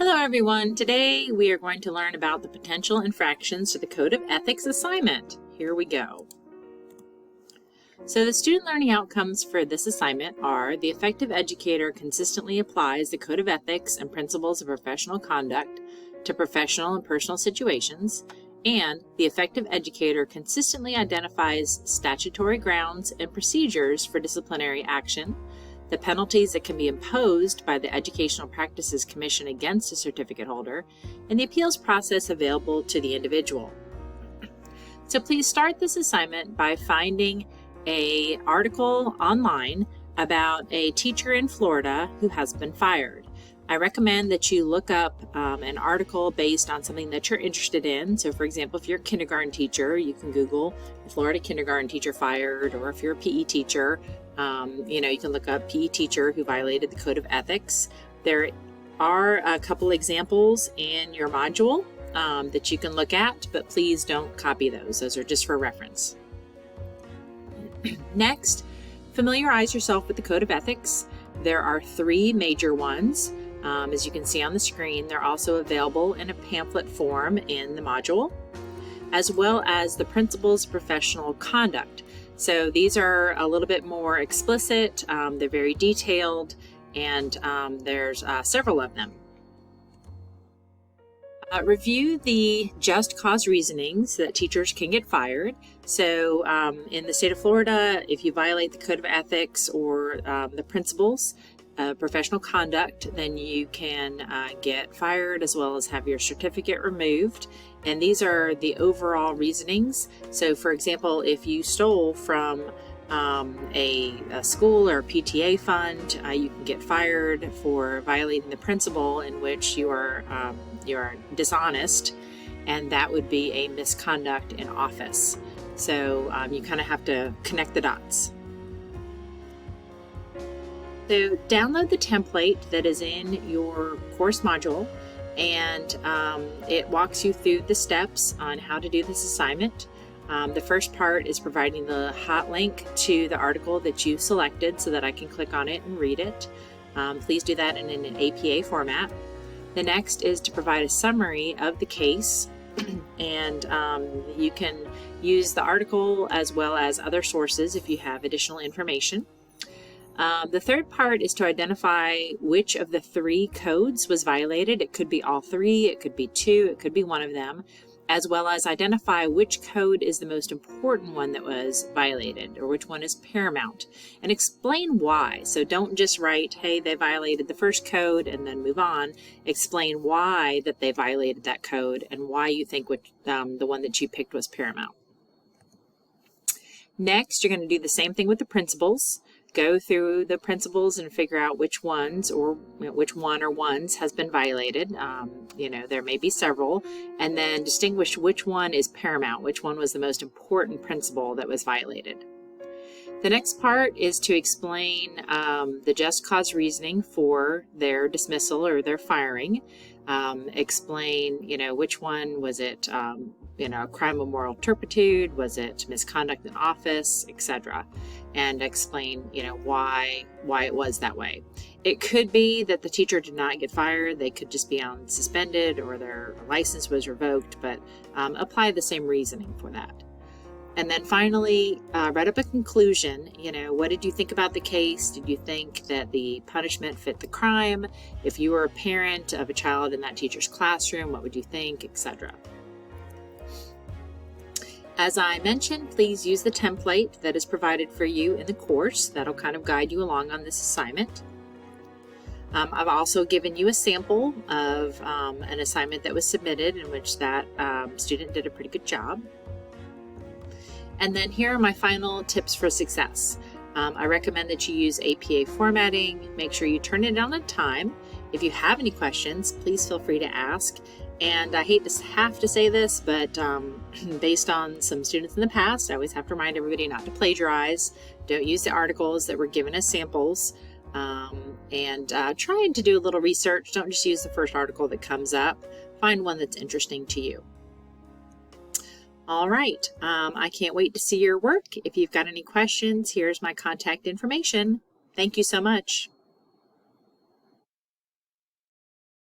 Hello everyone. Today we are going to learn about the potential infractions to the Code of Ethics assignment. Here we go. So the student learning outcomes for this assignment are: the effective educator consistently applies the Code of Ethics and principles of professional conduct to professional and personal situations, and the effective educator consistently identifies statutory grounds and procedures for disciplinary action, the penalties that can be imposed by the Educational Practices Commission against a certificate holder, and the appeals process available to the individual. So please start this assignment by finding an article online about a teacher in Florida who has been fired. I recommend that you look up an article based on something that you're interested in. So for example, if you're a kindergarten teacher, you can Google Florida kindergarten teacher fired, or if you're a PE teacher, you can look up PE teacher who violated the Code of Ethics. There are a couple examples in your module that you can look at, but please don't copy those. Those are just for reference. Next, familiarize yourself with the Code of Ethics. There are three major ones. As you can see on the screen, they're also available in a pamphlet form in the module, as well as the principles of professional conduct. So these are a little bit more explicit, they're very detailed, and there's several of them. Review the just cause reasonings that teachers can get fired. So in the state of Florida, if you violate the Code of Ethics or the principles of professional conduct, then you can get fired as well as have your certificate removed. And these are the overall reasonings. So for example, if you stole from a school or a PTA fund, you can get fired for violating the principle in which you are dishonest, and that would be a misconduct in office. So you kind of have to connect the dots. So download the template that is in your course module, and it walks you through the steps on how to do this assignment. The first part is providing the hot link to the article that you selected so that I can click on it and read it. Please do that in an APA format. The next is to provide a summary of the case, and you can use the article as well as other sources if you have additional information. The third part is to identify which of the three codes was violated. It could be all three, it could be two, it could be one of them, as well as identify which code is the most important one that was violated, or which one is paramount, and explain why. So don't just write, hey, they violated the first code and then move on. Explain why that they violated that code and why you think the one that you picked was paramount. Next, you're going to do the same thing with the principles. Go through the principles and figure out which ones, or which one or ones has been violated. There may be several, and then distinguish which one is paramount, which one was the most important principle that was violated. The next part is to explain the just cause reasoning for their dismissal or their firing. Explain, which one was it, a crime of moral turpitude, was it misconduct in office, etc., and explain, why it was that way. It could be that the teacher did not get fired; they could just be on suspended, or their license was revoked. But apply the same reasoning for that. And then finally, write up a conclusion. What did you think about the case? Did you think that the punishment fit the crime? If you were a parent of a child in that teacher's classroom, what would you think, etc. As I mentioned, please use the template that is provided for you in the course. That'll kind of guide you along on this assignment. I've also given you a sample of an assignment that was submitted in which that student did a pretty good job. And then here are my final tips for success. I recommend that you use APA formatting. Make sure you turn it on time. If you have any questions, please feel free to ask. And I hate to have to say this, but based on some students in the past, I always have to remind everybody not to plagiarize. Don't use the articles that were given as samples. And try to do a little research. Don't just use the first article that comes up. Find one that's interesting to you. All right, I can't wait to see your work. If you've got any questions, here's my contact information. Thank you so much.